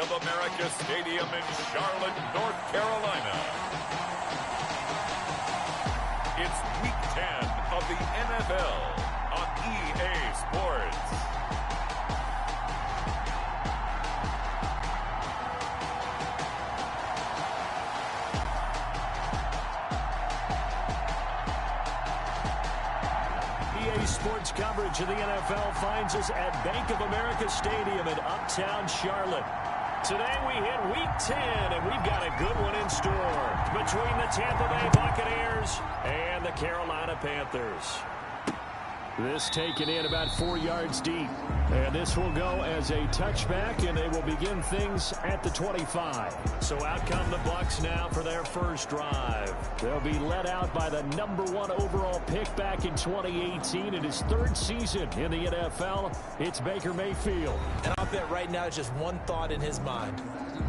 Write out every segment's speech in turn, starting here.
of America Stadium in Charlotte, North Carolina. It's Week 10 of the NFL on EA Sports. EA Sports coverage of the NFL finds us at Bank of America Stadium in Uptown Charlotte. Today we hit Week 10, and we've got a good one in store between the Tampa Bay Buccaneers and the Carolina Panthers. This taken in about 4 yards deep. And this will go as a touchback, and they will begin things at the 25. So out come the Bucs now for their first drive. They'll be led out by the #1 overall pick back in 2018 in his third season in the NFL. It's Baker Mayfield. And I'll bet right now it's just one thought in his mind.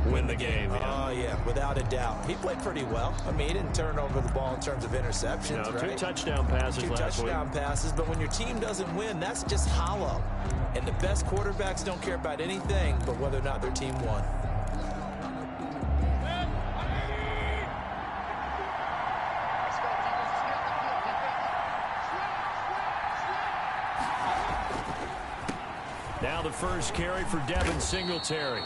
Win the game. Oh, yeah, without a doubt. He played pretty well. I mean, he didn't turn over the ball in terms of interceptions, right? 2 touchdown passes Two last week. touchdown passes, but when your team doesn't win, that's just hollow. And the best quarterbacks don't care about anything but whether or not their team won. Now the first carry for Devin Singletary.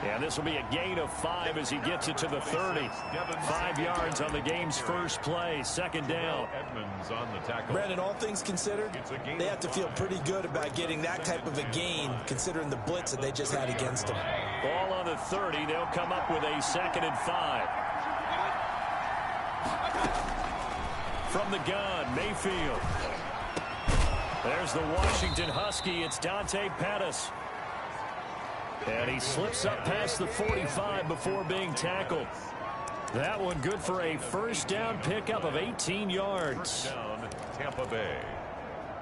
And this will be a gain of 5 as he gets it to the 30. 5 yards on the game's first play. Second down. Edmonds on the tackle. Brandon, all things considered, they have to feel pretty good about getting that type of a gain considering the blitz that they just had against them. Ball on the 30. They'll come up with a 2nd and 5. From the gun, Mayfield. There's the Washington Husky. It's Dante Pettis. And he slips up past the 45 before being tackled. That one good for a first down pickup of 18 yards. Down, Tampa Bay.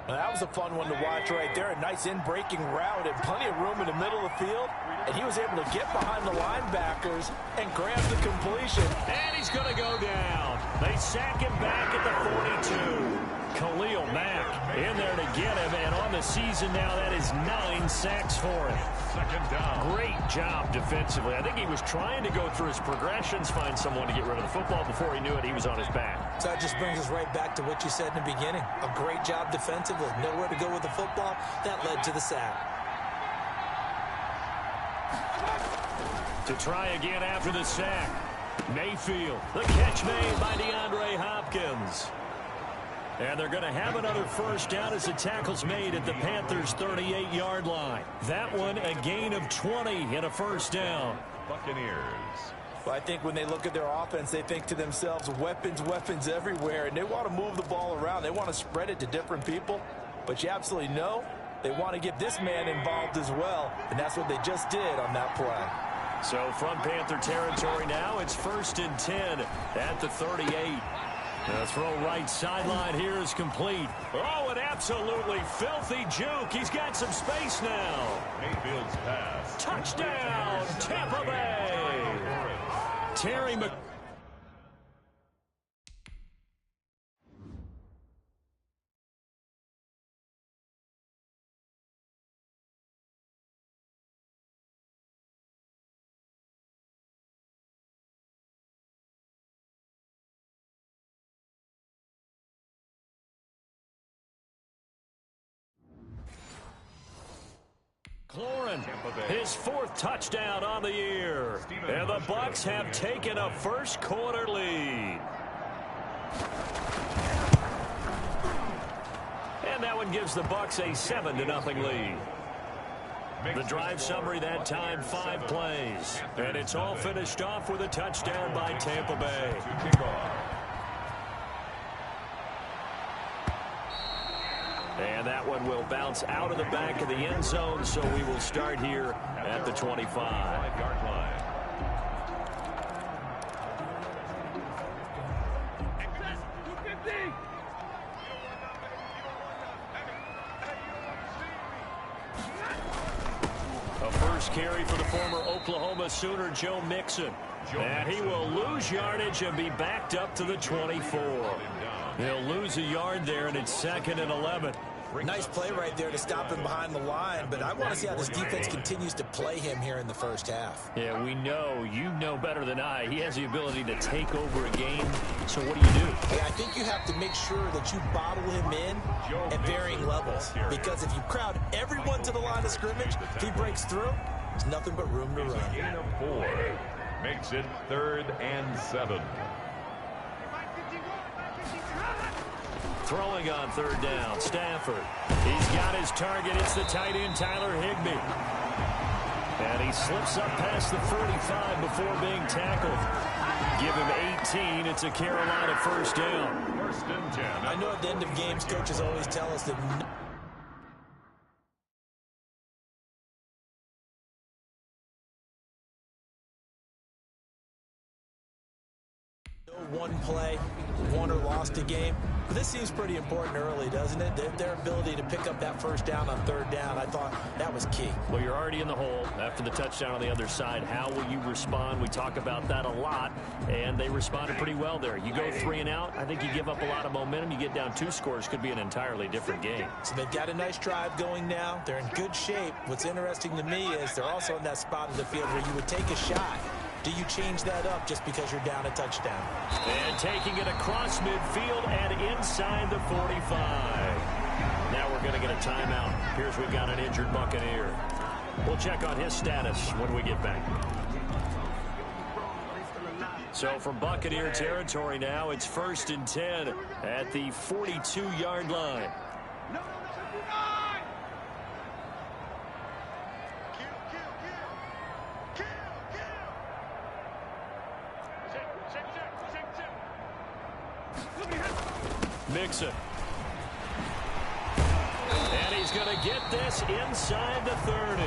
Now, that was a fun one to watch right there. A nice in-breaking route and plenty of room in the middle of the field. And he was able to get behind the linebackers and grab the completion. And he's going to go down. They sack him back at the 42. Khalil Mack in there to get him, and on the season now, that is 9 sacks for him. Second down. Great job defensively. I think he was trying to go through his progressions, find someone to get rid of the football. Before he knew it, he was on his back. So that just brings us right back to what you said in the beginning. A great job defensively. Nowhere to go with the football. That led to the sack. To try again after the sack. Mayfield. The catch made by DeAndre Hopkins. And they're going to have another first down as the tackle's made at the Panthers' 38-yard line. That one a gain of 20 and a first down. Buccaneers. Well, I think when they look at their offense, they think to themselves, weapons, weapons everywhere, and they want to move the ball around. They want to spread it to different people. But you absolutely know they want to get this man involved as well, and that's what they just did on that play. So from Panther territory now, it's 1st and 10 at the 38. The throw right sideline here is complete. Oh, an absolutely filthy juke. He's got some space now. Mayfield's pass. Touchdown, Tampa Bay. Terry Mc... McLaurin, his 4th touchdown on the year. And the Bucs have taken a first quarter lead. And that one gives the Bucs a 7-0 lead. The drive summary that time, 5 plays. And it's all finished off with a touchdown by Tampa Bay. And that one will bounce out of the back of the end zone, so we will start here at the 25-yard line. A first carry for the former Oklahoma Sooner, Joe Mixon. And he will lose yardage and be backed up to the 24. He'll lose a yard there, and it's 2nd and 11. Nice play right there to stop him behind the line, but I want to see how this defense continues to play him here in the first half. Yeah, we know. You know better than I. He has the ability to take over a game. So what do you do? Yeah, I think you have to make sure that you bottle him in at varying levels. Because if you crowd everyone to the line of scrimmage, if he breaks through, there's nothing but room to run. Gain of 4 makes it 3rd and 7. Throwing on 3rd down, Stafford. He's got his target. It's the tight end, Tyler Higbee. And he slips up past the 45 before being tackled. Give him 18. It's a Carolina 1st down. 1st and 10. I know at the end of games, coaches always tell us that one play, won or lost a game. But this seems pretty important early, doesn't it? Their ability to pick up that 1st down on 3rd down, I thought that was key. Well, you're already in the hole after the touchdown on the other side. How will you respond? We talk about that a lot, and they responded pretty well there. You go 3 and out, I think you give up a lot of momentum. You get down 2 scores, could be an entirely different game. So they've got a nice drive going now. They're in good shape. What's interesting to me is they're also in that spot of the field where you would take a shot. Do you change that up just because you're down a touchdown? And taking it across midfield and inside the 45. Now we're going to get a timeout. Here's we've got an injured Buccaneer. We'll check on his status when we get back. So from Buccaneer territory now, it's 1st and 10 at the 42-yard line. Mixon. And he's going to get this inside the 30.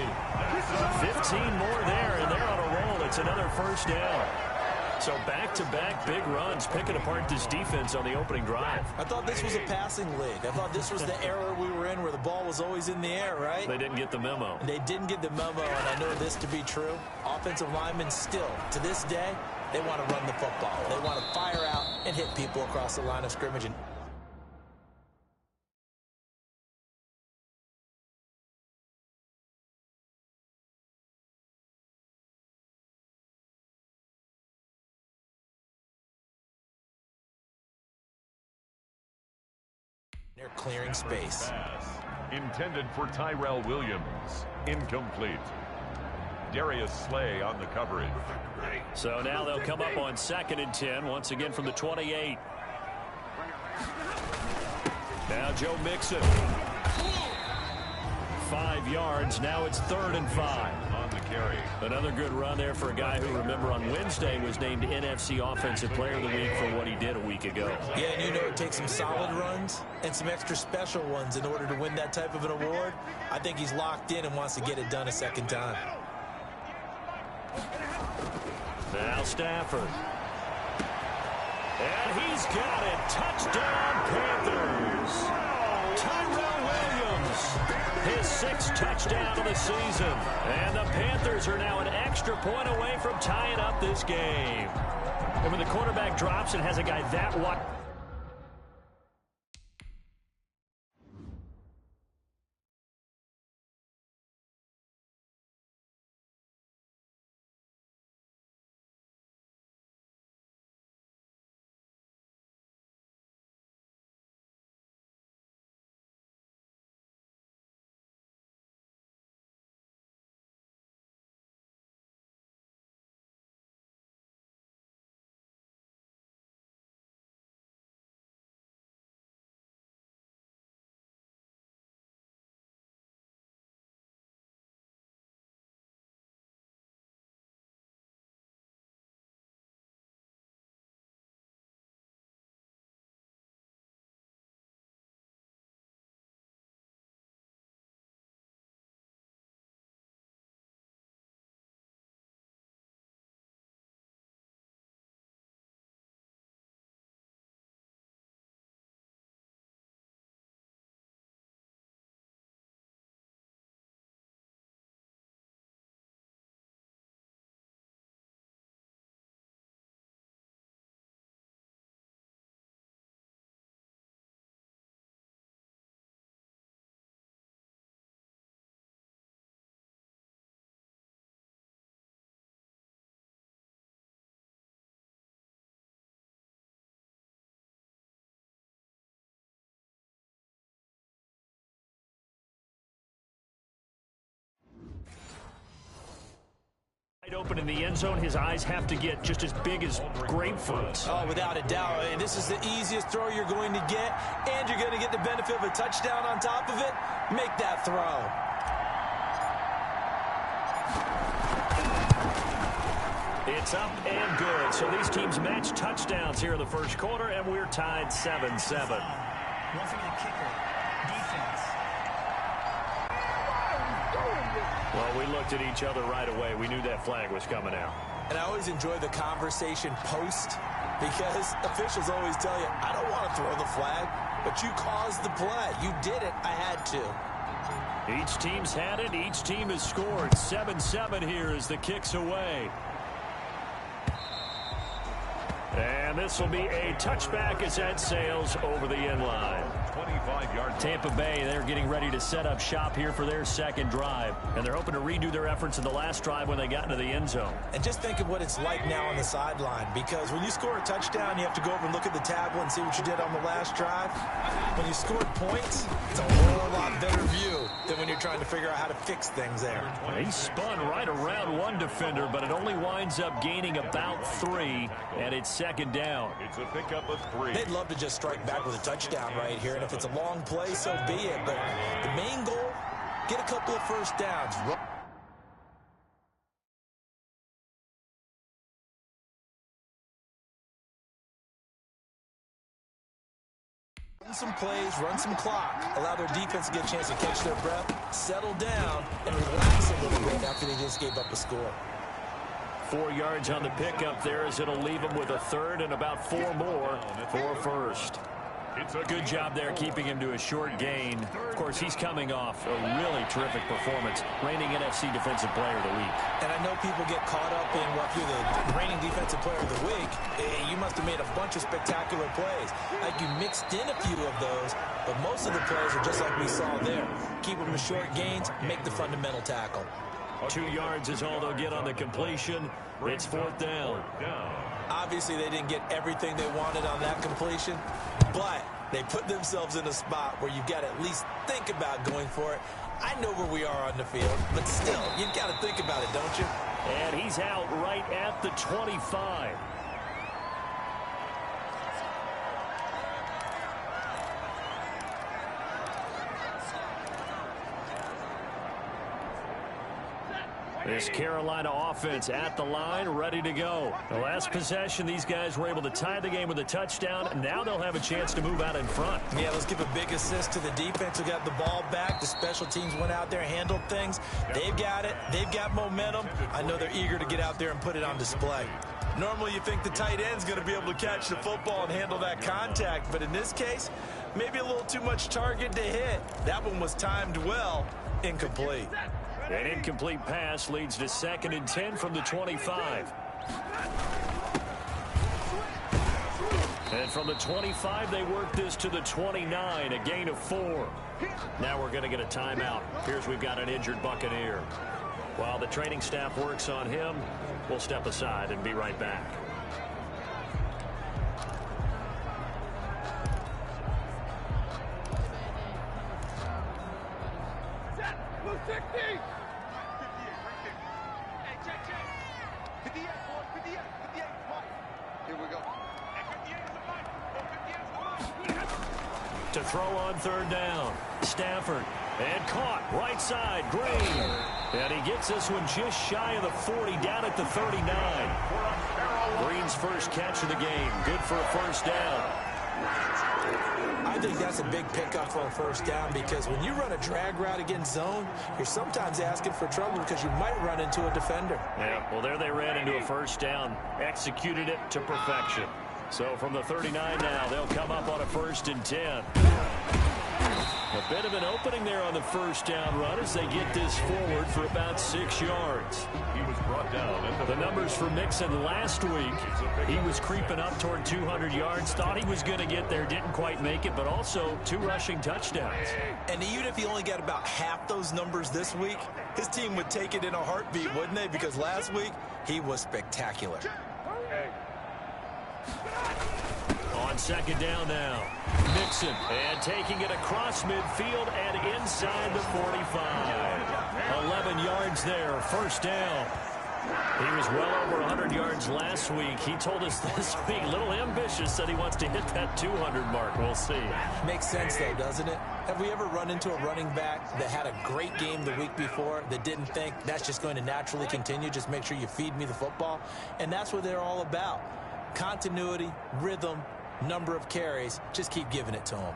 15 more there, and they're on a roll. It's another 1st down. So back-to-back big runs, picking apart this defense on the opening drive. I thought this was a passing league. I thought this was the era we were in where the ball was always in the air, right? They didn't get the memo. And they didn't get the memo, and I know this to be true. Offensive linemen still, to this day, they want to run the football. They want to fire out and hit people across the line of scrimmage. And they're clearing space. Pass intended for Tyrell Williams. Incomplete. Darius Slay on the coverage. So now they'll come up on 2nd and 10, once again from the 28. Now Joe Mixon. 5 yards. Now it's 3rd and 5. On the carry. Another good run there for a guy who, remember, on Wednesday was named NFC Offensive Player of the Week for what he did a week ago. Yeah, and you know it takes some solid runs and some extra special ones in order to win that type of an award. I think he's locked in and wants to get it done a 2nd time. Now Stafford. And he's got it. Touchdown, Panthers. Tyrell Williams, his 6th touchdown of the season. And the Panthers are now an extra point away from tying up this game. And when the quarterback drops and has a guy that wide. open in the end zone, his eyes have to get just as big as grapefruits. Oh, without a doubt. And this is the easiest throw you're going to get, and you're going to get the benefit of a touchdown on top of it. Make that throw. It's up and good. So these teams match touchdowns here in the first quarter, and we're tied 7-7. One for the kicker. Defense. Well, we looked at each other right away. We knew that flag was coming out. And I always enjoy the conversation post, because officials always tell you, I don't want to throw the flag, but you caused the play. You did it. I had to. Each team's had it. Each team has scored. 7-7 here as the kick's away. And this will be a touchback as that sails over the end line. 25-yard. Tampa Bay, they're getting ready to set up shop here for their second drive. And they're hoping to redo their efforts in the last drive when they got into the end zone. And just think of what it's like now on the sideline, because when you score a touchdown, you have to go over and look at the tablet and see what you did on the last drive. When you scored points, it's a whole lot better view than when you're trying to figure out how to fix things there. He spun right around one defender, but it only winds up gaining about 3, and it's second down. It's a pickup of 3. They'd love to just strike back with a touchdown right here, and if it's a long play, so be it. But the main goal, get a couple of first downs. Run some plays, run some clock, allow their defense to get a chance to catch their breath, settle down, and relax a little bit after they just gave up a score. 4 yards on the pickup there as it'll leave them with a third and about 4 more for first. Good job there keeping him to a short gain. Of course, he's coming off a really terrific performance, reigning NFC Defensive Player of the Week. And I know people get caught up in, well, if you're the reigning Defensive Player of the Week, you must have made a bunch of spectacular plays. Like you mixed in a few of those, but most of the plays are just like we saw there. Keep them to short gains, make the fundamental tackle. 2 yards is all they'll get on the completion. It's fourth down. Obviously, they didn't get everything they wanted on that completion, but they put themselves in a spot where you've got to at least think about going for it. I know where we are on the field, but still, you've got to think about it, don't you? And he's out right at the 25. This Carolina offense at the line, ready to go. The last possession, these guys were able to tie the game with a touchdown. Now they'll have a chance to move out in front. Yeah, let's give a big assist to the defense who got the ball back. The special teams went out there and handled things. They've got it. They've got momentum. I know they're eager to get out there and put it on display. Normally you think the tight end's going to be able to catch the football and handle that contact, but in this case, maybe a little too much target to hit. That one was timed well, incomplete. An incomplete pass leads to 2nd and 10 from the 25. And from the 25, they work this to the 29, a gain of 4. Now we're going to get a timeout. Here's we've got an injured Buccaneer. While the training staff works on him, we'll step aside and be right back. To throw on third down. Stafford. And caught. Right side. Green. And he gets this one just shy of the 40, down at the 39. Green's first catch of the game. Good for a first down. I think that's a big pickup for a first down, because when you run a drag route against zone, you're sometimes asking for trouble because you might run into a defender. Yeah, well, there they ran into a first down. Executed it to perfection. So from the 39 now, they'll come up on a 1st and 10. A bit of an opening there on the first down run as they get this forward for about 6 yards. He was brought down at The numbers for Mixon last week, he was creeping up toward 200 yards. Thought he was going to get there, didn't quite make it, but also 2 rushing touchdowns. And even if he only got about half those numbers this week, his team would take it in a heartbeat, wouldn't they? Because last week, he was spectacular. On second down now, Mixon, and taking it across midfield and inside the 45. 11 yards there, first down. He was well over 100 yards last week. He told us this week, a little ambitious, said he wants to hit that 200 mark. We'll see. Makes sense, though, doesn't it? Have we ever run into a running back that had a great game the week before that didn't think that's just going to naturally continue? Just make sure you feed me the football. And that's what they're all about. Continuity, rhythm, number of carries. Just keep giving it to them.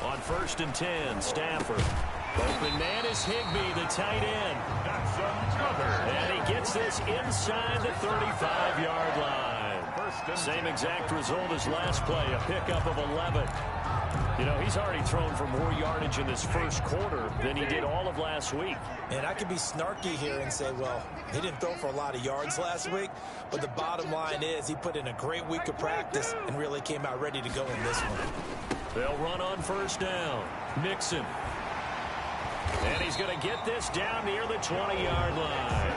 On 1st and 10, Stafford. Open man is Higbee, the tight end. That's another. And he gets this inside the 35-yard line. Same exact result as last play, a pickup of 11. You know, he's already thrown for more yardage in this first quarter than he did all of last week. And I could be snarky here and say, well, he didn't throw for a lot of yards last week, but the bottom line is he put in a great week of practice and really came out ready to go in this one. They'll run on 1st down. Mixon. And he's going to get this down near the 20-yard line.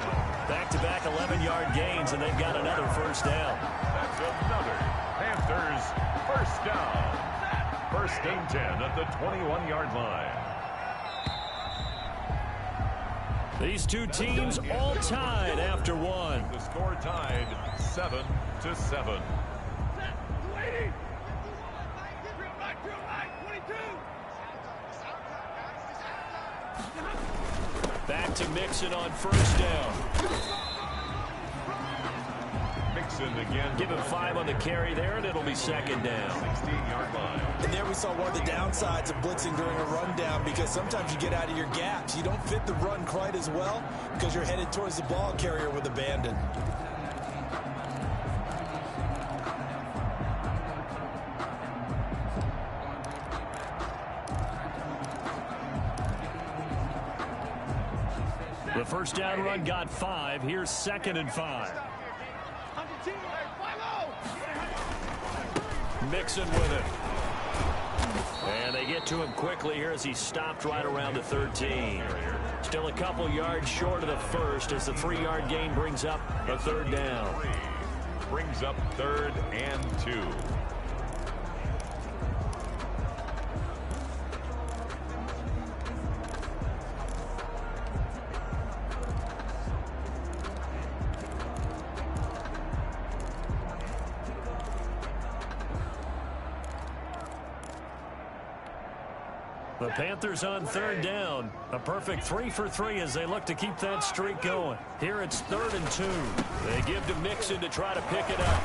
Back-to-back 11-yard gains, and they've got another 1st down. That's another Panthers 1st down. 1st and 10 at the 21-yard line. These two teams all tied after one. The score tied 7-7. Back to Mixon on 1st down. Mixon again. Give him 5 on the carry there, and it'll be 2nd down. 16-yard line. And there we saw one of the downsides of blitzing during a rundown, because sometimes you get out of your gaps. You don't fit the run quite as well because you're headed towards the ball carrier with abandon. The 1st down run got 5. Here's 2nd and 5. Mixon with it. And they get to him quickly here as he stopped right around the 13. Still a couple yards short of the 1st as the 3-yard gain brings up a 3rd down. Brings up 3rd and 2. The Panthers on 3rd down. A perfect 3 for 3 as they look to keep that streak going. Here it's 3rd and 2. They give to Mixon to try to pick it up.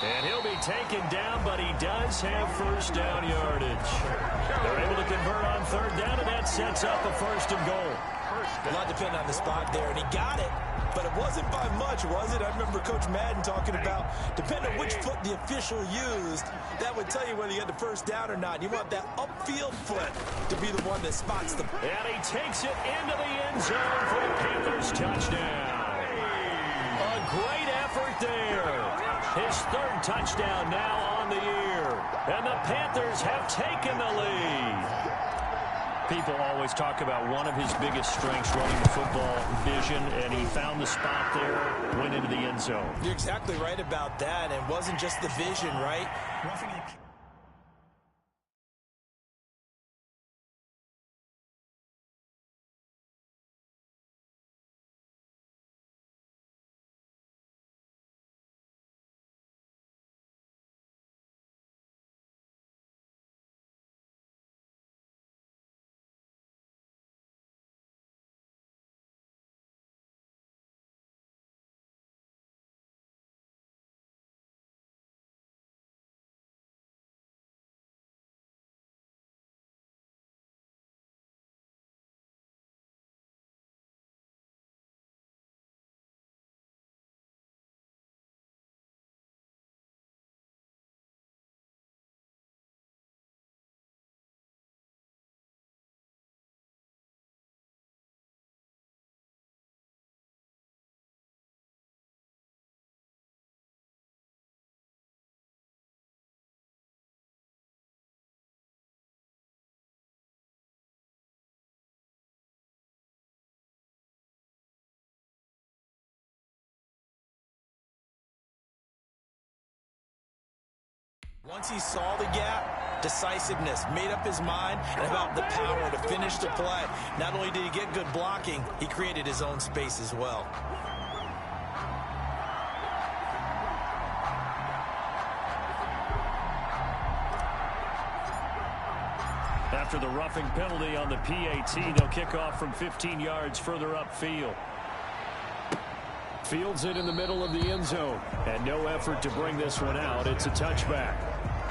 And he'll be taken down, but he does have 1st down yardage. They're able to convert on 3rd down, and that sets up a 1st and goal. A lot depending on the spot there, and he got it. But it wasn't by much, was it? I remember Coach Madden talking about, depending on which foot the official used, that would tell you whether you had the 1st down or not. You want that upfield foot to be the one that spots them. And he takes it into the end zone for the Panthers touchdown. A great effort there. His 3rd touchdown now on the year. And the Panthers have taken the lead. People always talk about one of his biggest strengths, running the football, vision, and he found the spot there, went into the end zone. You're exactly right about that. And it wasn't just the vision, right? Roughing it. Once he saw the gap, decisiveness, made up his mind, and about the power to finish the play. Not only did he get good blocking, he created his own space as well. After the roughing penalty on the PAT, they'll kick off from 15 yards further upfield. Fields it in the middle of the end zone. And no effort to bring this one out. It's a touchback.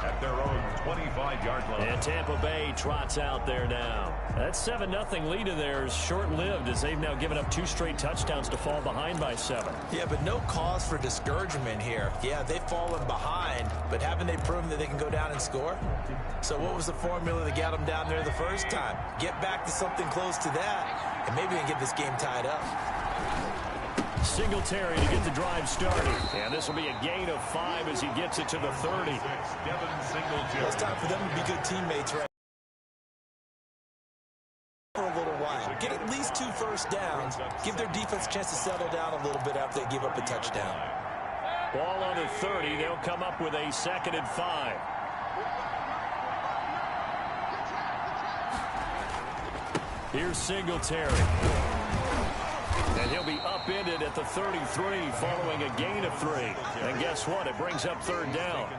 At their own 25-yard line. And Tampa Bay trots out there now. That 7-0 lead of theirs short-lived as they've now given up 2 straight touchdowns to fall behind by 7. Yeah, but no cause for discouragement here. Yeah, they've fallen behind, but haven't they proven that they can go down and score? So what was the formula that got them down there the first time? Get back to something close to that, and maybe they can get this game tied up. Singletary to get the drive started. And this will be a gain of 5 as he gets it to the 30. It's time for them to be good teammates right for a little while. Get at least 2 first downs. Give their defense a chance to settle down a little bit after they give up a touchdown. Ball on the 30. They'll come up with a 2nd and 5. Here's Singletary. And he'll be upended at the 33 following a gain of 3. And guess what? It brings up 3rd down.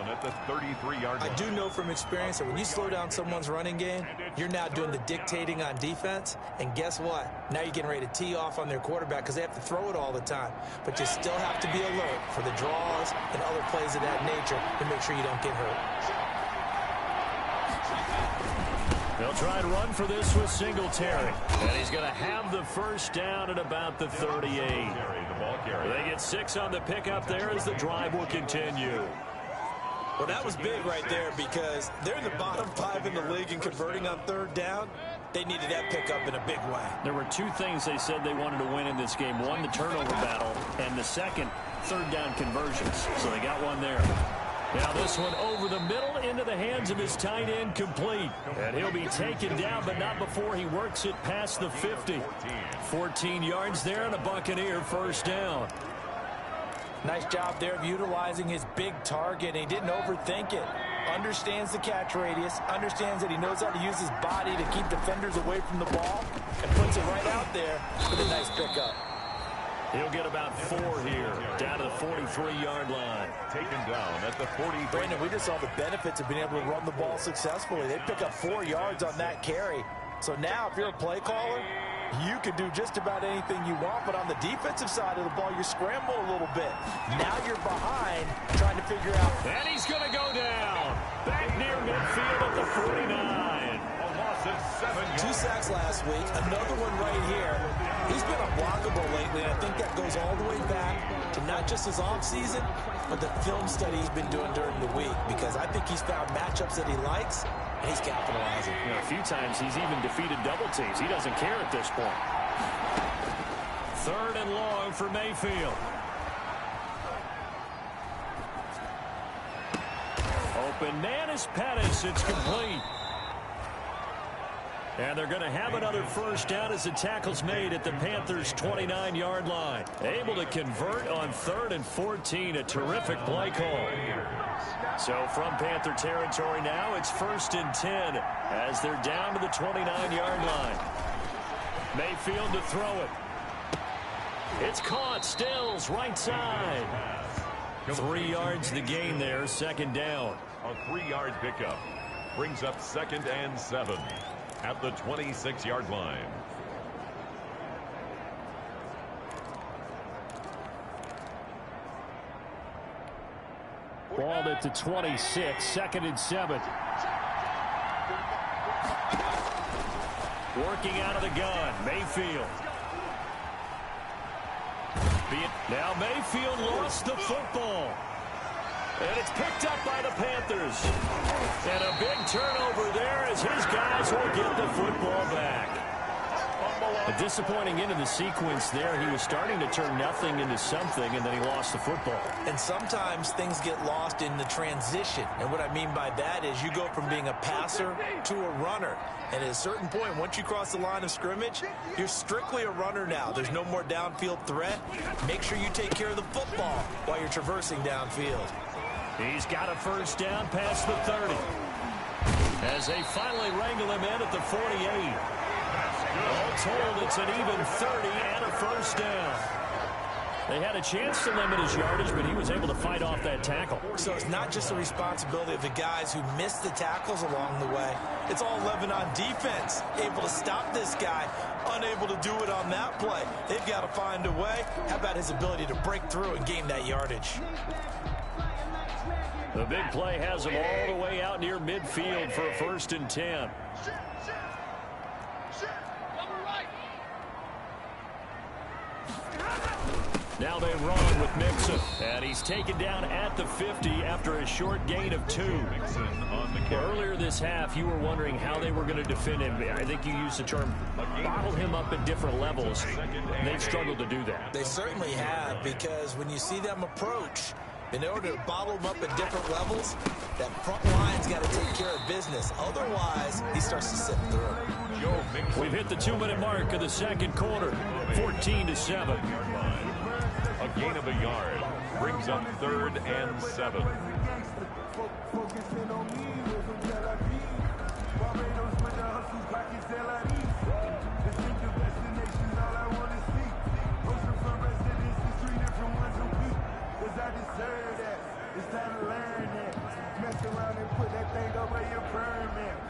At the 33-yard line. I do know from experience that when you slow down someone's running game, you're now doing the dictating on defense. And guess what? Now you're getting ready to tee off on their quarterback because they have to throw it all the time. But you still have to be alert for the draws and other plays of that nature to make sure you don't get hurt. They'll try and run for this with Singletary. And he's going to have the first down at about the 38. They get 6 on the pickup there as the drive will continue. Well, that was big right there because they're in the bottom 5 in the league in converting on 3rd down. They needed that pickup in a big way. There were 2 things they said they wanted to win in this game. One, the turnover battle, and the second, 3rd down conversions. So they got one there. Now this one over the middle into the hands of his tight end, complete. And he'll be taken down, but not before he works it past the 50. 14 yards there and a Buccaneer first down. Nice job there of utilizing his big target. He didn't overthink it. Understands the catch radius, understands that he knows how to use his body to keep defenders away from the ball, and puts it right out there with a nice pickup. He'll get about 4 here, down to the 43-yard line. Taken down at the 43. Brandon, we just saw the benefits of being able to run the ball successfully. They pick up 4 yards on that carry. So now if you're a play caller, you can do just about anything you want, but on the defensive side of the ball, you're scrambling a little bit. Now you're behind, trying to figure out. And he's going to go down. Back near midfield at the 49. A loss of 7 yards. 2 sacks last week, another one right here. He's been unblockable lately, and I think that goes all the way back to not just his offseason, but the film study he's been doing during the week, because I think he's found matchups that he likes, and he's capitalizing. You know, a few times he's even defeated double teams. He doesn't care at this point. 3rd and long for Mayfield. Open man is Pettis. It's complete. And they're going to have another first down as the tackle's made at the Panthers' 29-yard line. Able to convert on 3rd and 14. A terrific play call. So from Panther territory now, it's 1st and 10 as they're down to the 29-yard line. Mayfield to throw it. It's caught. Stills right side. 3 yards the gain there. 2nd down. A 3-yard pickup brings up 2nd and 7 at the 26-yard line. Ball at the 26, 2nd and 7. Working out of the gun, Mayfield. Now Mayfield lost the football. And it's picked up by the Panthers. And a big turnover there as his guys will get the football back. A disappointing end of the sequence there. He was starting to turn nothing into something, and then he lost the football. And sometimes things get lost in the transition. And what I mean by that is you go from being a passer to a runner. And at a certain point, once you cross the line of scrimmage, you're strictly a runner now. There's no more downfield threat. Make sure you take care of the football while you're traversing downfield. He's got a first down past the 30. as they finally wrangle him in at the 48. All told, it's an even 30 and a first down. They had a chance to limit his yardage, but he was able to fight off that tackle. So it's not just the responsibility of the guys who missed the tackles along the way. It's all Levin on defense, able to stop this guy, unable to do it on that play. They've got to find a way. How about his ability to break through and gain that yardage? The big play has him all the way out near midfield for a 1st and 10. Now they run with Mixon, and he's taken down at the 50 after a short gain of 2. Earlier this half, you were wondering how they were going to defend him. I think you used the term bottle him up at different levels. They've struggled to do that. They certainly have, because when you see them approach, in order to bottle them up at different levels, that front line's got to take care of business. Otherwise, he starts to slip through. We've hit the 2-minute mark of the second quarter, 14-7. A gain of a yard brings up 3rd and 7.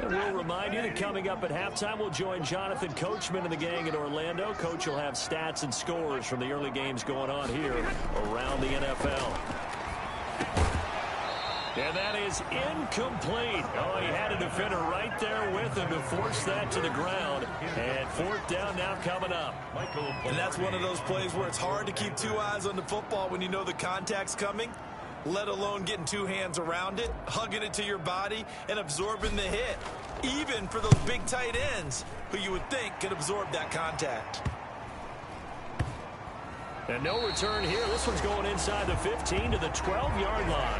And we'll remind you that coming up at halftime, we'll join Jonathan Coachman and the gang in Orlando. Coach will have stats and scores from the early games going on here around the NFL. And that is incomplete. Oh, he had a defender right there with him to force that to the ground. And 4th down now coming up. And that's one of those plays where it's hard to keep 2 eyes on the football when you know the contact's coming, let alone getting 2 hands around it, hugging it to your body, and absorbing the hit. Even for those big tight ends who you would think could absorb that contact. And no return here. This one's going inside the 15 to the 12-yard line.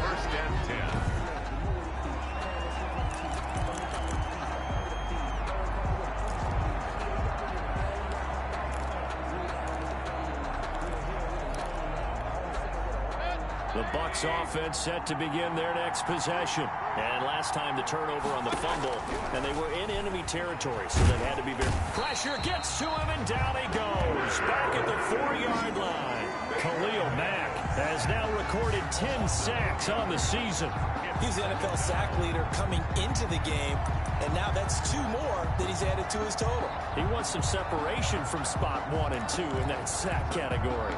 1st and 10. The Bucs offense set to begin their next possession. And last time the turnover on the fumble, and they were in enemy territory, so they had to be very... Pressure gets to him, and down he goes. Back at the 4-yard line. Khalil Mack has now recorded 10 sacks on the season. He's the NFL sack leader coming into the game, and now that's 2 more that he's added to his total. He wants some separation from spot 1 and 2 in that sack category.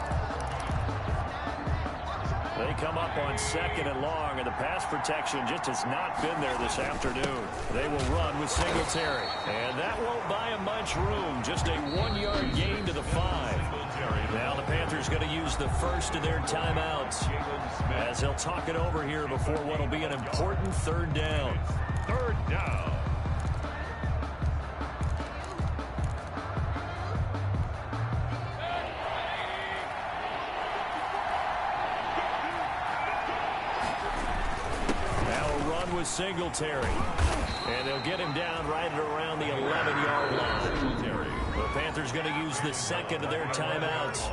They come up on 2nd and long, and the pass protection just has not been there this afternoon. They will run with Singletary, and that won't buy him much room. Just a 1-yard gain to the 5. Now the Panthers going to use the first of their timeouts as they'll talk it over here before what will be an important 3rd down. 3rd down. With Singletary, and they'll get him down right at around the 11-yard line. The Panthers going to use the 2nd of their timeouts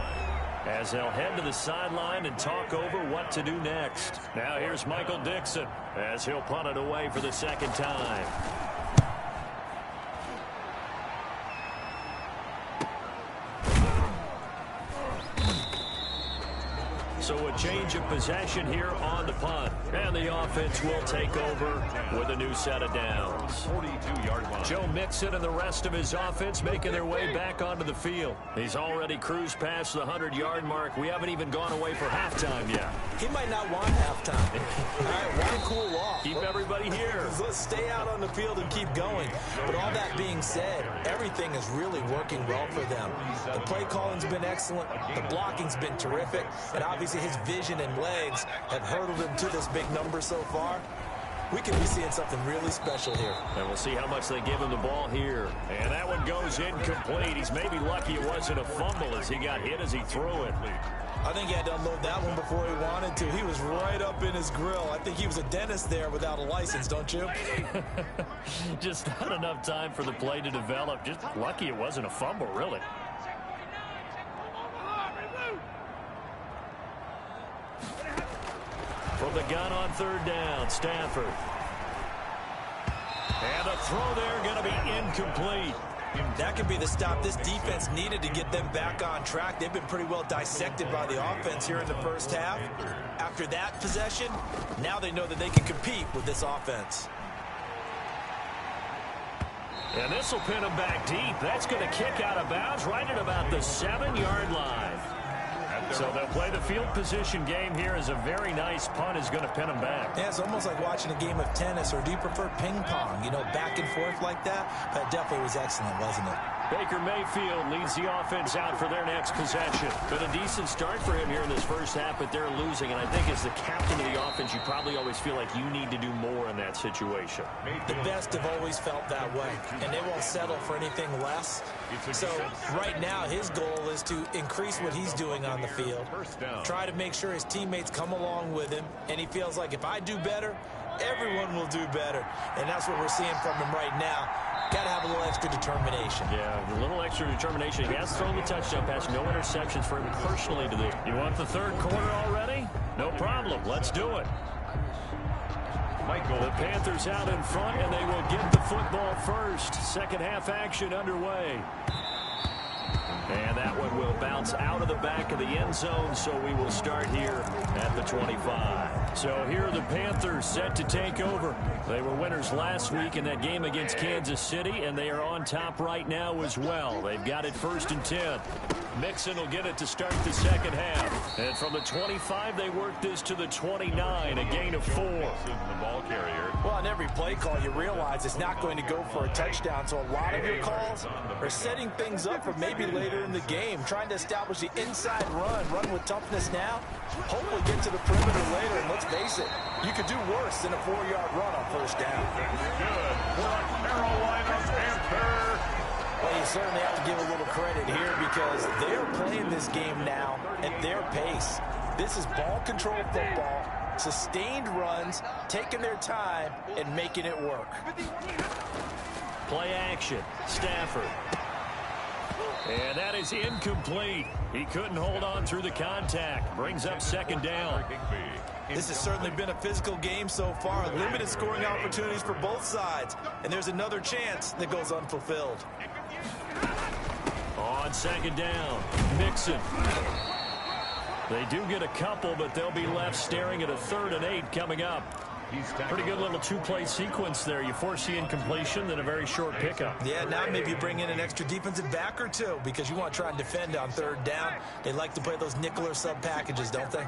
as they'll head to the sideline and talk over what to do next. Now here's Michael Dixon as he'll punt it away for the 2nd time. So a change of possession here on the punt. And the offense will take over with a new set of downs. 42-yard line. Joe Mixon and the rest of his offense making their way back onto the field. He's already cruised past the 100-yard mark. We haven't even gone away for halftime yet. He might not want halftime. All right, why cool off? Keep everybody here. Let's stay out on the field and keep going. But all that being said, everything is really working well for them. The play calling's been excellent. The blocking's been terrific. And obviously his vision and legs have hurdled him to this big number so far. We could be seeing something really special here. And we'll see how much they give him the ball here. And that one goes incomplete. He's maybe lucky it wasn't a fumble as he got hit as he threw it. I think he had to unload that one before he wanted to. He was right up in his grill. I think he was a dentist there without a license, don't you? Just not enough time for the play to develop. Just lucky it wasn't a fumble, really. From the gun on 3rd down, Stafford. And the throw there going to be incomplete. That could be the stop this defense needed to get them back on track. They've been pretty well dissected by the offense here in the first half. After that possession, now they know that they can compete with this offense. And this will pin them back deep. That's going to kick out of bounds right at about the 7-yard line. So they'll play the field position game here as a very nice punt is going to pin them back. Yeah, it's almost like watching a game of tennis, or do you prefer ping pong? You know, back and forth like that? That definitely was excellent, wasn't it? Baker Mayfield leads the offense out for their next possession. Been a decent start for him here in this first half, but they're losing. And I think as the captain of the offense, you probably always feel like you need to do more in that situation. The best have always felt that way, and they won't settle for anything less. So right now, his goal is to increase what he's doing on the field, try to make sure his teammates come along with him, and he feels like if I do better, everyone will do better. And that's what we're seeing from him right now. Got to have a little extra determination. Yeah, a little extra determination. He has thrown the touchdown pass. No interceptions for him personally to do. You want the third quarter already? No problem. Let's do it. The Panthers out in front, and they will get the football first. Second half action underway. And that one will bounce out of the back of the end zone, so we will start here at the 25. So here are the Panthers set to take over. They were winners last week in that game against Kansas City, and they are on top right now as well. They've got it 1st and 10. Mixon will get it to start the second half. And from the 25, they work this to the 29, a gain of 4. The ball carrier. Well, on every play call, you realize it's not going to go for a touchdown. So a lot of your calls are setting things up for maybe later in the game, trying to establish the inside run with toughness now, hopefully get to the perimeter later. And let's face it, you could do worse than a 4-yard run on first down. Good for a Carolina Panther. Well, you certainly have to give a little credit here because they're playing this game now at their pace. This is ball control football, sustained runs, taking their time, and making it work. Play action. Stafford. And that is incomplete. He couldn't hold on through the contact. Brings up second down. This has certainly been a physical game so far. Limited scoring opportunities for both sides. And there's another chance that goes unfulfilled. On second down, Mixon. They do get a couple, but they'll be left staring at a 3rd and 8 coming up. Pretty good little 2-play sequence there. You force the incompletion, then a very short pickup. Yeah, now maybe you bring in an extra defensive back or two because you want to try and defend on 3rd down. They like to play those nickel or sub packages, don't they?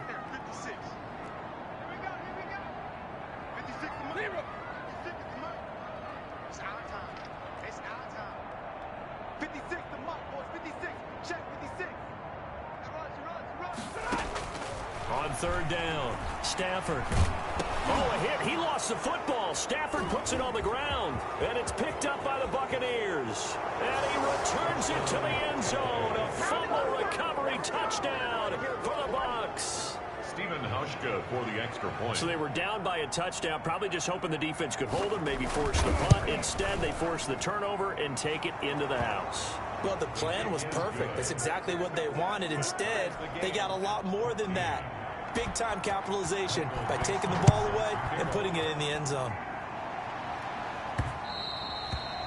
On 3rd down, Stafford. Oh, a hit. He lost the football. Stafford puts it on the ground. And it's picked up by the Buccaneers. And he returns it to the end zone. A fumble recovery touchdown for the Bucs. Steven Hauschka for the extra point. So they were down by a touchdown, probably just hoping the defense could hold them, maybe force the punt. Instead, they force the turnover and take it into the house. Well, the plan was perfect. That's exactly what they wanted. Instead, they got a lot more than that. Big-time capitalization by taking the ball away and putting it in the end zone.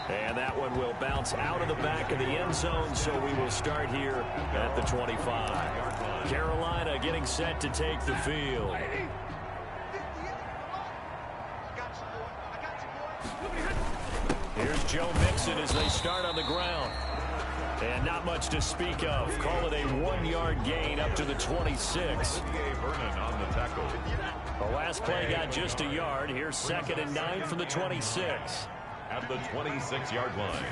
And that one will bounce out of the back of the end zone, so we will start here at the 25. Carolina getting set to take the field. Here's Joe Mixon as they start on the ground. And not much to speak of. Call it a 1-yard gain up to the 26. On the tackle. The last play got just a yard. Here's 2nd and 9 from the 26. At the 26-yard line.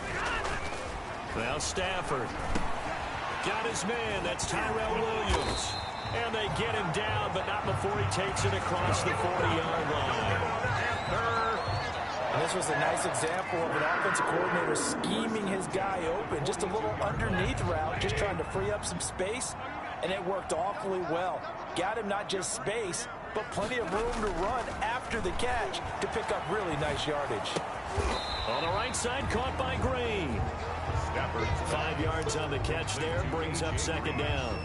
Now Stafford. Got his man. That's Tyrell Williams. And they get him down, but not before he takes it across the 40-yard line. And this was a nice example of an offensive coordinator scheming his guy open. Just a little underneath route, just trying to free up some space, and it worked awfully well. Got him not just space, but plenty of room to run after the catch to pick up really nice yardage. On the right side, caught by Green. 5 yards on the catch there, brings up second down.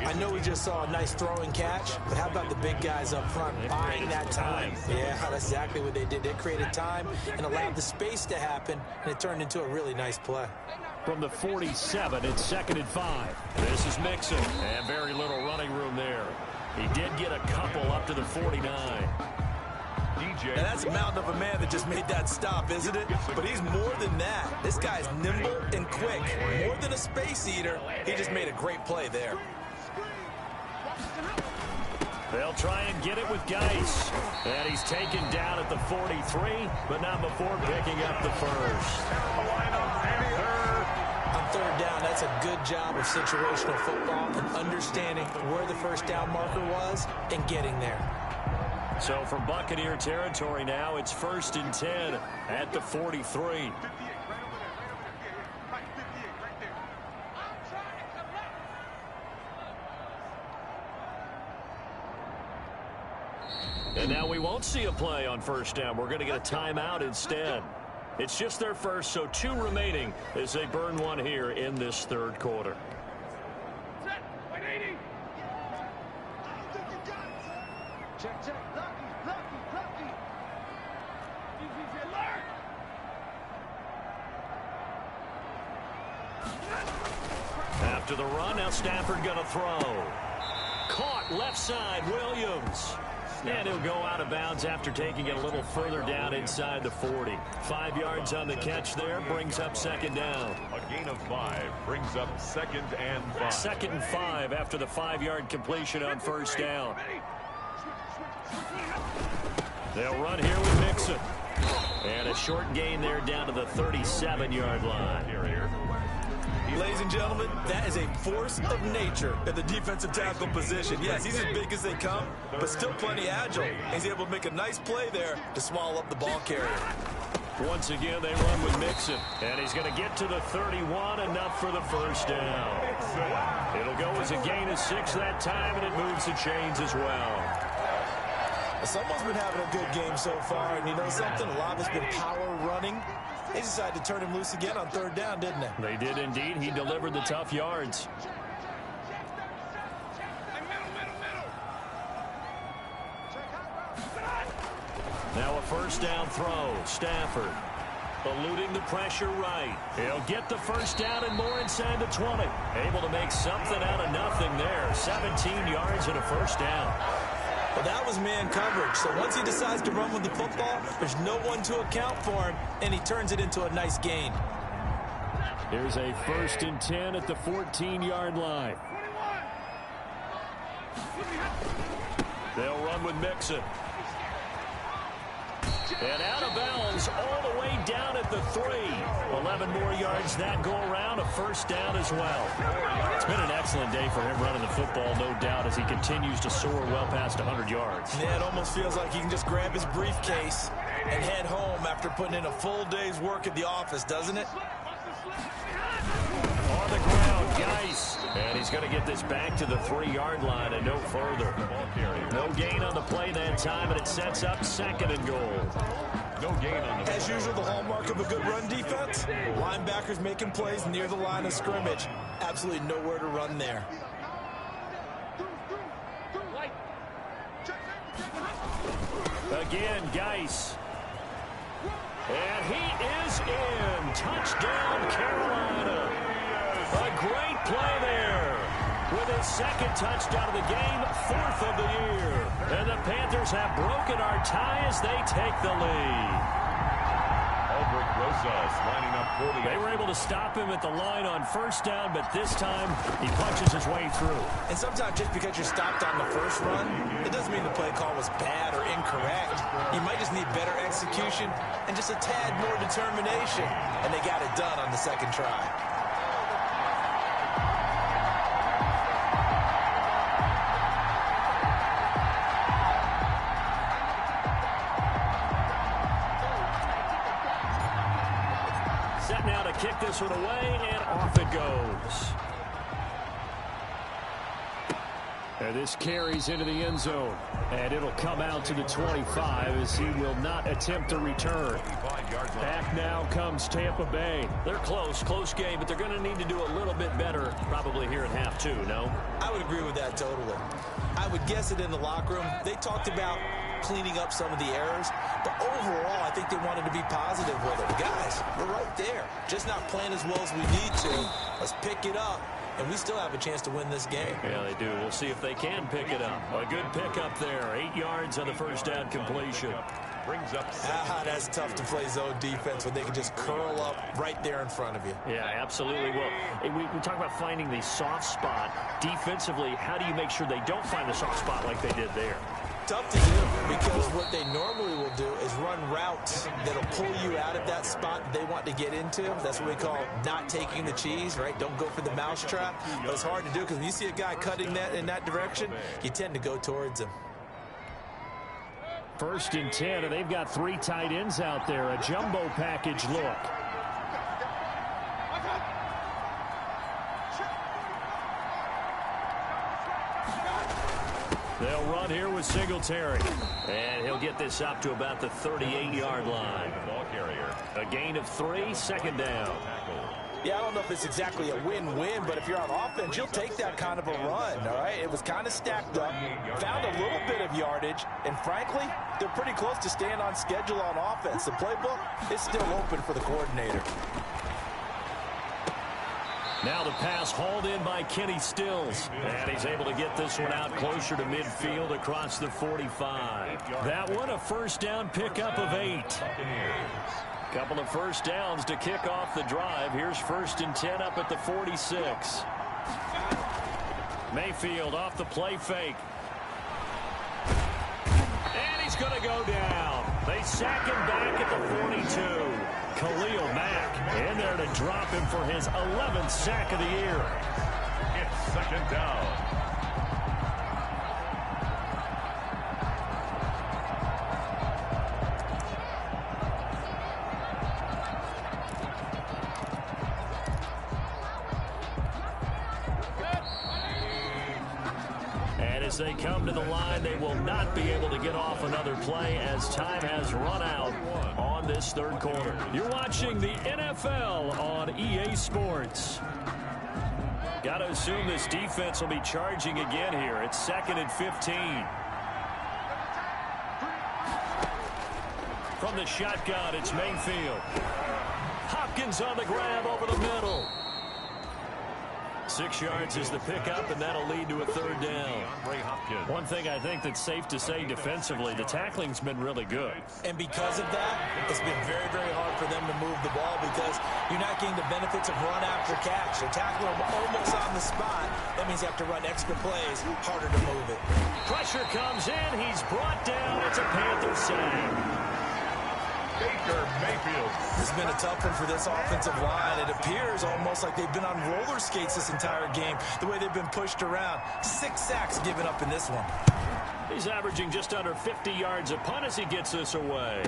I know we just saw a nice throwing catch, but how about the big guys up front buying that time? Yeah, that's exactly what they did. They created time and allowed the space to happen, and it turned into a really nice play. From the 47, it's 2nd and 5. This is Mixon, and very little running room there. He did get a couple up to the 49. DJ. Now that's a mountain of a man that just made that stop, isn't it? But he's more than that. This guy's nimble and quick. More than a space eater, he just made a great play there. They'll try and get it with Geis. And he's taken down at the 43, but not before picking up the first. On third down, that's a good job of situational football and understanding where the first down marker was and getting there. So from Buccaneer territory now, it's 1st and 10 at the 43. And now we won't see a play on first down. We're going to get a timeout instead. It's just their first, so 2 remaining as they burn one here in this third quarter. After the run, now Stafford going to throw. Caught left side, Williams. And he'll go out of bounds after taking it a little further down inside the 40. 5 yards on the catch there, brings up 2nd down. A gain of 5 brings up 2nd and 5. 2nd and 5 after the 5-yard completion on first down. They'll run here with Mixon. And a short gain there down to the 37-yard line. Ladies and gentlemen, that is a force of nature at the defensive tackle position. Yes, he's as big as they come, but still plenty agile. He's able to make a nice play there to swallow up the ball carrier. Once again, they run with Mixon. And he's going to get to the 31, enough for the first down. It'll go as a gain of 6 that time, and it moves the chains as well. Someone's been having a good game so far, and you know something? A lot of it's been power running. They decided to turn him loose again on third down, didn't they? They did indeed. He delivered the tough yards. Now a first down throw. Stafford eluding the pressure right. He'll get the first down and more inside the 20. Able to make something out of nothing there. 17 yards and a first down. Well, that was man coverage. So once he decides to run with the football, there's no one to account for him, and he turns it into a nice gain. Here's a 1st and 10 at the 14-yard line. They'll run with Mixon. And out of bounds all the way down at the 3. 11 more yards that go around, a first down as well. It's been an excellent day for him running the football, no doubt, as he continues to soar well past 100 yards. Yeah, it almost feels like he can just grab his briefcase and head home after putting in a full day's work at the office, doesn't it? On the ground, Geis. And he's going to get this back to the 3-yard line and no further. No gain on the play that time, and it sets up 2nd and goal. No gain on the As usual, the hallmark of a good run defense, linebackers making plays near the line of scrimmage. Absolutely nowhere to run there. Again, Geis. And he is in. Touchdown, Carolina. A great play there. With his 2nd touchdown of the game, 4th of the year. And the Panthers have broken our tie as they take the lead. Albert Rosas lining up for the... They were able to stop him at the line on first down, but this time he punches his way through. And sometimes just because you're stopped on the first run, it doesn't mean the play call was bad or incorrect. You might just need better execution and just a tad more determination. And they got it done on the 2nd try. Now to kick this one away, and off it goes. And this carries into the end zone, and it'll come out to the 25 as he will not attempt to return. 5-yard line. Back now comes Tampa Bay. They're close game, but they're going to need to do a little bit better probably here in half two, no? I would agree with that totally. I would guess it in the locker room. They talked about cleaning up some of the errors, but overall, I think they wanted to be positive with it. Guys, we're right there. Just not playing as well as we need to. Let's pick it up, and we still have a chance to win this game. Yeah, they do. We'll see if they can pick it up. A good pickup there. 8 yards on the first down completion. Brings up that's tough to play zone defense when they can just curl up right there in front of you. Yeah, absolutely. Well, we talk about finding the soft spot. Defensively, how do you make sure they don't find the soft spot like they did there? Tough to do, because what they normally will do is run routes that'll pull you out of that spot they want to get into. That's what we call not taking the cheese, right? Don't go for the mousetrap. But it's hard to do because when you see a guy cutting that in that direction, you tend to go towards him. 1st and 10, and they've got 3 tight ends out there. A jumbo package look. They'll run here with Singletary. And he'll get this up to about the 38-yard line. Ball carrier. A gain of 3, 2nd down. Yeah, I don't know if it's exactly a win-win, but if you're on offense, you'll take that kind of a run, all right? It was kind of stacked up, found a little bit of yardage, and frankly, they're pretty close to staying on schedule on offense. The playbook is still open for the coordinator. Now the pass hauled in by Kenny Stills. And he's able to get this one out closer to midfield across the 45. That one a first down pickup of 8. Couple of first downs to kick off the drive. Here's 1st and 10 up at the 46. Mayfield off the play fake. And he's going to go down. They sack him back at the 42. Khalil Mack in there to drop him for his 11th sack of the year. It's 2nd down. As they come to the line, they will not be able to get off another play as time has run out on this 3rd quarter. You're watching the NFL on EA Sports. Got to assume this defense will be charging again here. It's 2nd and 15. From the shotgun, it's Mayfield. Hopkins on the grab over the middle. 6 yards is the pickup, and that'll lead to a 3rd down. One thing I think that's safe to say defensively, the tackling's been really good. And because of that, it's been very, very hard for them to move the ball because you're not getting the benefits of run after catch. They're tackling them almost on the spot. That means you have to run extra plays, harder to move it. Pressure comes in. He's brought down. It's a Panther sack. Baker Mayfield. This has been a tough one for this offensive line. It appears almost like they've been on roller skates this entire game, the way they've been pushed around. 6 sacks given up in this one. He's averaging just under 50 yards a punt as he gets this away.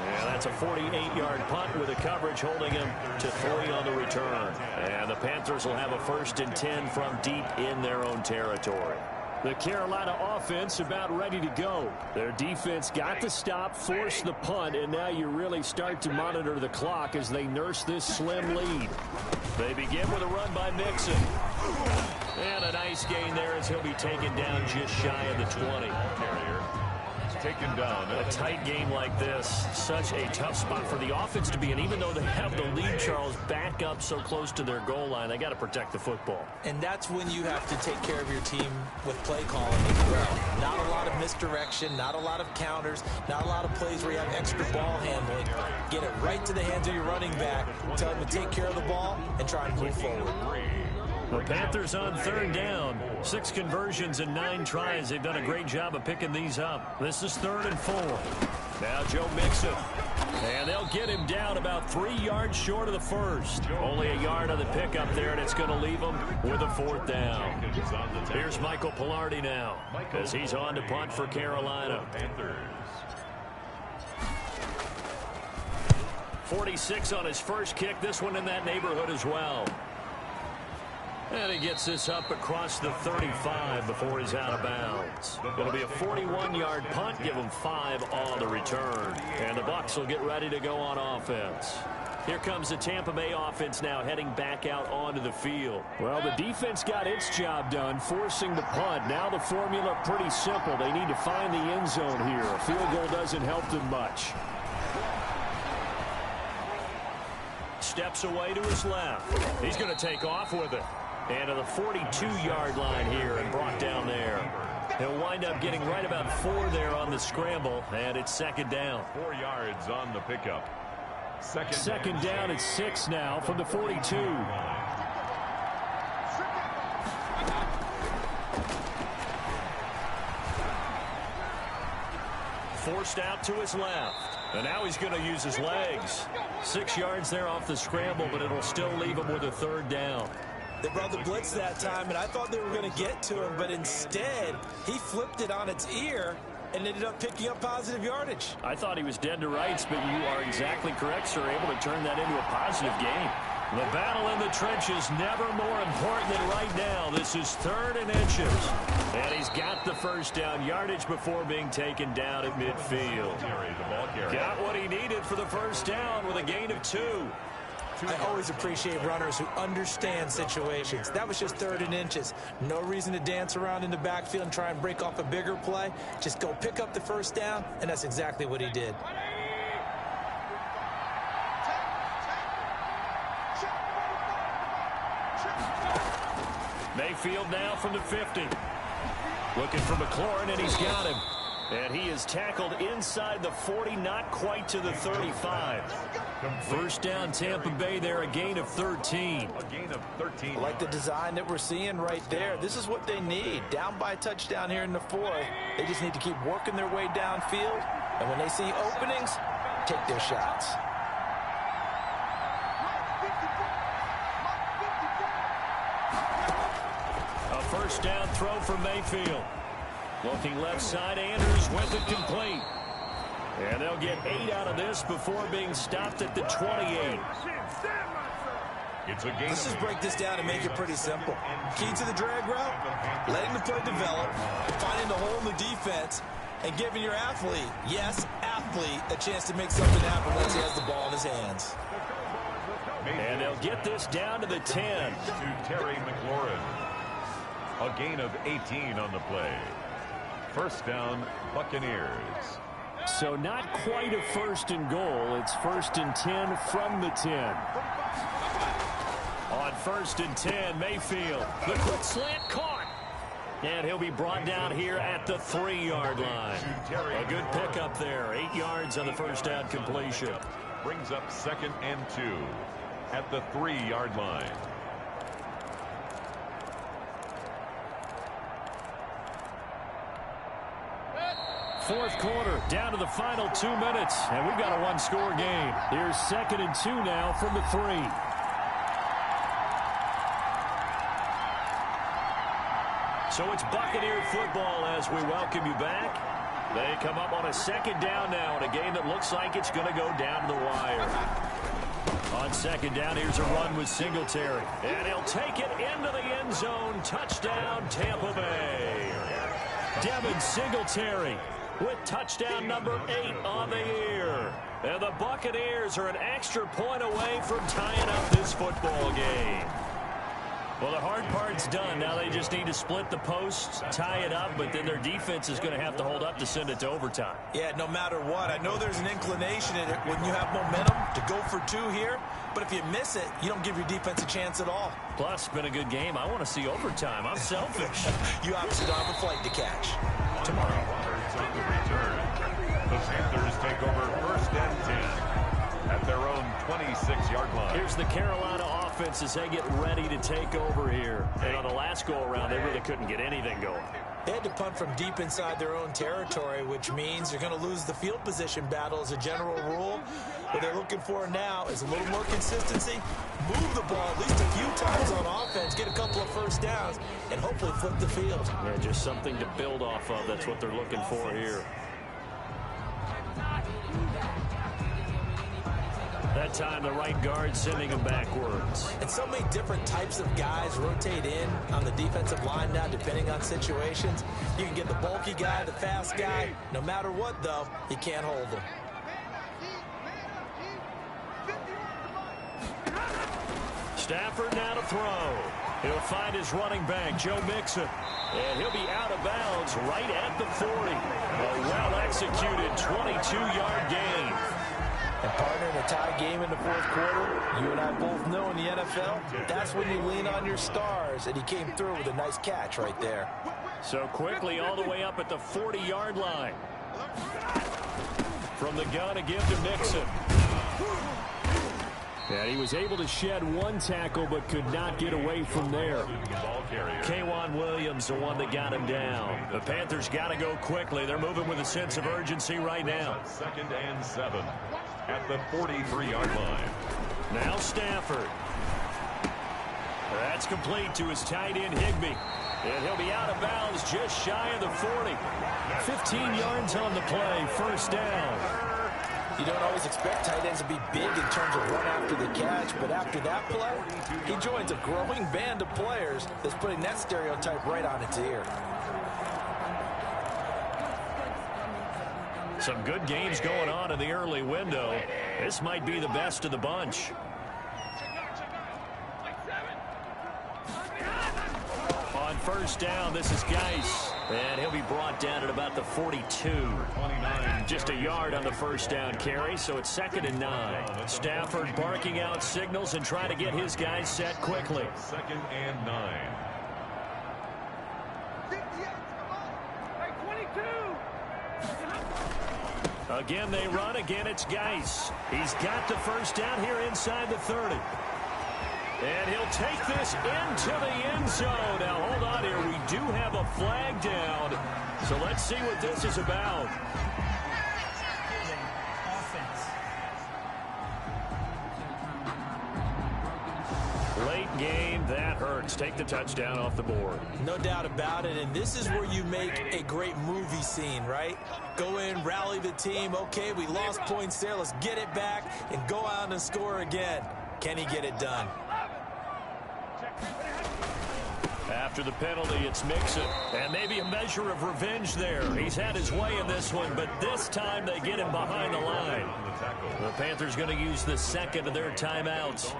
Yeah, that's a 48-yard punt with a coverage holding him to 3 on the return. And the Panthers will have a 1st and 10 from deep in their own territory. The Carolina offense about ready to go. Their defense got the stop, forced the punt, and now you really start to monitor the clock as they nurse this slim lead. They begin with a run by Mixon. And a nice gain there as he'll be taken down just shy of the 20. Taken down. A tight game like this, such a tough spot for the offense to be in. Even though they have the lead, Charles, back up so close to their goal line, they got to protect the football. And that's when you have to take care of your team with play calling as well. Not a lot of misdirection, not a lot of counters, not a lot of plays where you have extra ball handling. Get it right to the hands of your running back, tell him to take care of the ball, and try and move forward. The Panthers on 3rd down. 6 conversions and 9 tries. They've done a great job of picking these up. This is 3rd and 4. Now Joe Mixon. And they'll get him down about 3 yards short of the 1st. Only a yard on the pickup there, and it's going to leave him with a 4th down. Here's Michael Pilardi now as he's on to punt for Carolina. 46 on his first kick. This one in that neighborhood as well. And he gets this up across the 35 before he's out of bounds. It'll be a 41-yard punt, give him 5 on the return. And the Bucs will get ready to go on offense. Here comes the Tampa Bay offense now heading back out onto the field. Well, the defense got its job done, forcing the punt. Now the formula pretty simple. They need to find the end zone here. A field goal doesn't help them much. Steps away to his left. He's going to take off with it. And to the 42-yard line here and brought down there. He'll wind up getting right about 4 there on the scramble, and it's second down. 4 yards on the pickup. Second down at 6 now from the 42. Forced out to his left. And now he's going to use his legs. 6 yards there off the scramble, but it'll still leave him with a third down. They brought the blitz that time, and I thought they were going to get to him, but instead, he flipped it on its ear and ended up picking up positive yardage. I thought he was dead to rights, but you are exactly correct, sir, able to turn that into a positive gain. The battle in the trenches never more important than right now. This is 3rd and inches. And he's got the first down yardage before being taken down at midfield. Got what he needed for the first down with a gain of 2. I always appreciate runners who understand situations. That was just 3rd and inches. No reason to dance around in the backfield and try and break off a bigger play. Just go pick up the first down, and that's exactly what he did. Mayfield now from the 50. Looking for McLaurin, and he's got him. And he is tackled inside the 40, not quite to the 35. First down, Tampa Bay there, a gain of 13. A gain of 13. I like the design that we're seeing right there. This is what they need. Down by a touchdown here in the 4th. They just need to keep working their way downfield. And when they see openings, take their shots. A first down throw for Mayfield. Looking left side, Andrews with it complete. And they'll get 8 out of this before being stopped at the 28. It's a game. Let's just break this down and make it pretty simple. Key to the drag route, letting the play develop, finding the hole in the defense, and giving your athlete, yes, athlete, a chance to make something happen once he has the ball in his hands. And they'll get this down to the 10. To Terry McLaurin. A gain of 18 on the play. First down, Buccaneers. So not quite a 1st and goal. It's 1st and 10 from the 10. On 1st and 10, Mayfield. The quick slant caught. And he'll be brought down here at the 3-yard line. A good pickup there. 8 yards on the first down completion. Brings up 2nd and 2 at the 3-yard line. Fourth quarter, down to the final 2 minutes, and we've got a 1-score game. Here's 2nd and 2 now from the 3. So it's Buccaneer football as we welcome you back. They come up on a 2nd down now in a game that looks like it's going to go down to the wire. On 2nd down, here's a run with Singletary. And he'll take it into the end zone. Touchdown, Tampa Bay. Devin Singletary with touchdown number 8 on the year. And the Buccaneers are an extra point away from tying up this football game. Well, the hard part's done. Now they just need to split the posts, tie it up, but then their defense is going to have to hold up to send it to overtime. Yeah, no matter what. I know there's an inclination in it when you have momentum to go for 2 here, but if you miss it, you don't give your defense a chance at all. Plus, it's been a good game. I want to see overtime. I'm selfish. You obviously don't have a flight to catch. Tomorrow, on the return, the Panthers take over 1st and 10 at their own 26-yard line. Here's the Carolina offense as they get ready to take over here. And on the last go-around, they really couldn't get anything going. They had to punt from deep inside their own territory, which means they're going to lose the field position battle as a general rule. What they're looking for now is a little more consistency, move the ball at least a few times on offense, get a couple of first downs, and hopefully flip the field. Yeah, just something to build off of. That's what they're looking for here. That time the right guard sending him backwards. And so many different types of guys rotate in on the defensive line now, depending on situations. You can get the bulky guy, the fast guy. No matter what, though, you can't hold them. Stafford now to throw. He'll find his running back, Joe Mixon. And he'll be out of bounds right at the 40. A well-executed 22-yard gain. And partner, in a tie game in the fourth quarter, you and I both know in the NFL, that's when you lean on your stars, and he came through with a nice catch right there. So quickly all the way up at the 40-yard line. From the gun, a give to Mixon. And he was able to shed one tackle but could not get away from there. K'Wan Williams, the one that got him down. The Panthers got to go quickly. They're moving with a sense of urgency right now. 2nd and 7 at the 43-yard line. Now Stafford. That's complete to his tight end, Higbee. And he'll be out of bounds just shy of the 40. 15 yards on the play, first down. You don't always expect tight ends to be big in terms of run after the catch, but after that play, he joins a growing band of players that's putting that stereotype right on its ear. Some good games going on in the early window. This might be the best of the bunch. On first down, this is Geis. And he'll be brought down at about the 42. 29. Just a yard on the first down carry, so it's 2nd and 9. Stafford barking out signals and trying to get his guys set quickly. 2nd and 9. Again, they run. Again, it's Geis. He's got the first down here inside the 30. And he'll take this into the end zone. Now, hold on here. We do have a flag down. So let's see what this is about. Late game, that hurts. Take the touchdown off the board. No doubt about it, and this is where you make a great movie scene, right? Go in, rally the team. Okay, we lost points there. Let's get it back and go out and score again. Can he get it done? After the penalty, it's Mixon. And maybe a measure of revenge there. He's had his way in this one, but this time they get him behind the line. The Panthers going to use the second of their timeouts,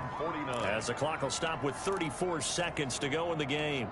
as the clock will stop with 34 seconds to go in the game.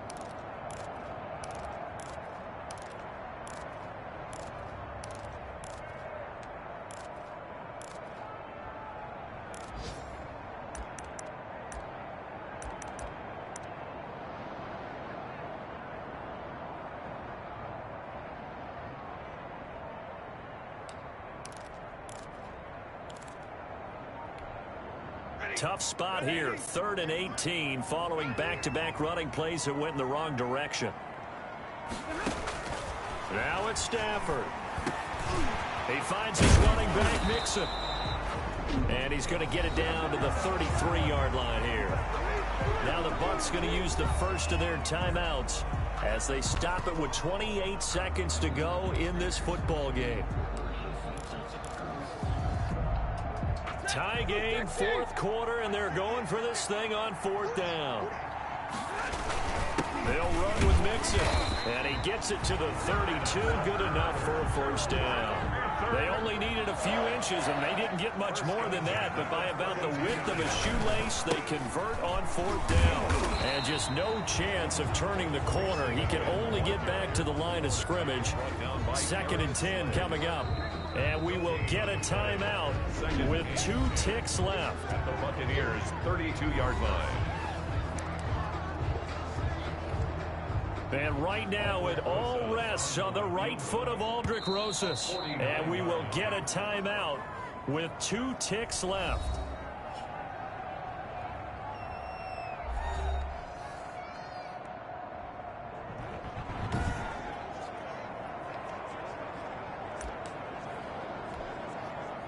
Tough spot here, 3rd and 18, following back-to-back running plays that went in the wrong direction. Now it's Stafford. He finds his running back, Mixon. And he's going to get it down to the 33-yard line here. Now the Bucs going to use the first of their timeouts as they stop it with 28 seconds to go in this football game. Tie game, fourth quarter, and they're going for this thing on 4th down. They'll run with Mixon, and he gets it to the 32. Good enough for a first down. They only needed a few inches, and they didn't get much more than that, but by about the width of a shoelace, they convert on 4th down. And just no chance of turning the corner. He can only get back to the line of scrimmage. 2nd and 10 coming up. And we will get a timeout with 2 ticks left. At the Buccaneers' 32-yard line. And right now it all rests on the right foot of Aldrick Rosas. And we will get a timeout with 2 ticks left.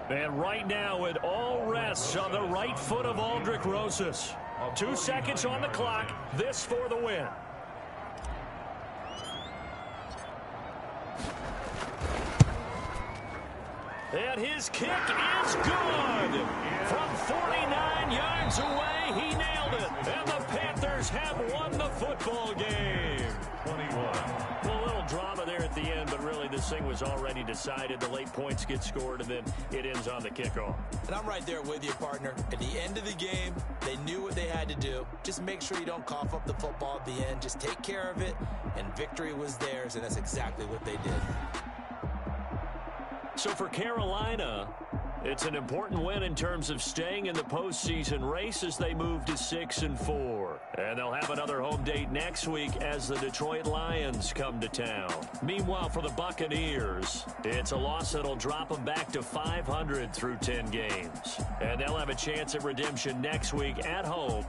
And right now it all rests on the right foot of Aldrick Rosas. 2 seconds on the clock. This for the win. And his kick is good. From 49 yards away, he nailed it. And the Panthers have won the football game. 21. A little drama there at the end, but really this thing was already decided. The late points get scored, and then it ends on the kickoff. And I'm right there with you, partner. At the end of the game, they knew what they had to do. Just make sure you don't cough up the football at the end. Just take care of it, and victory was theirs, and that's exactly what they did. So for Carolina, it's an important win in terms of staying in the postseason race as they move to 6-4. And they'll have another home date next week as the Detroit Lions come to town. Meanwhile, for the Buccaneers, it's a loss that'll drop them back to 500 through 10 games. And they'll have a chance at redemption next week at home.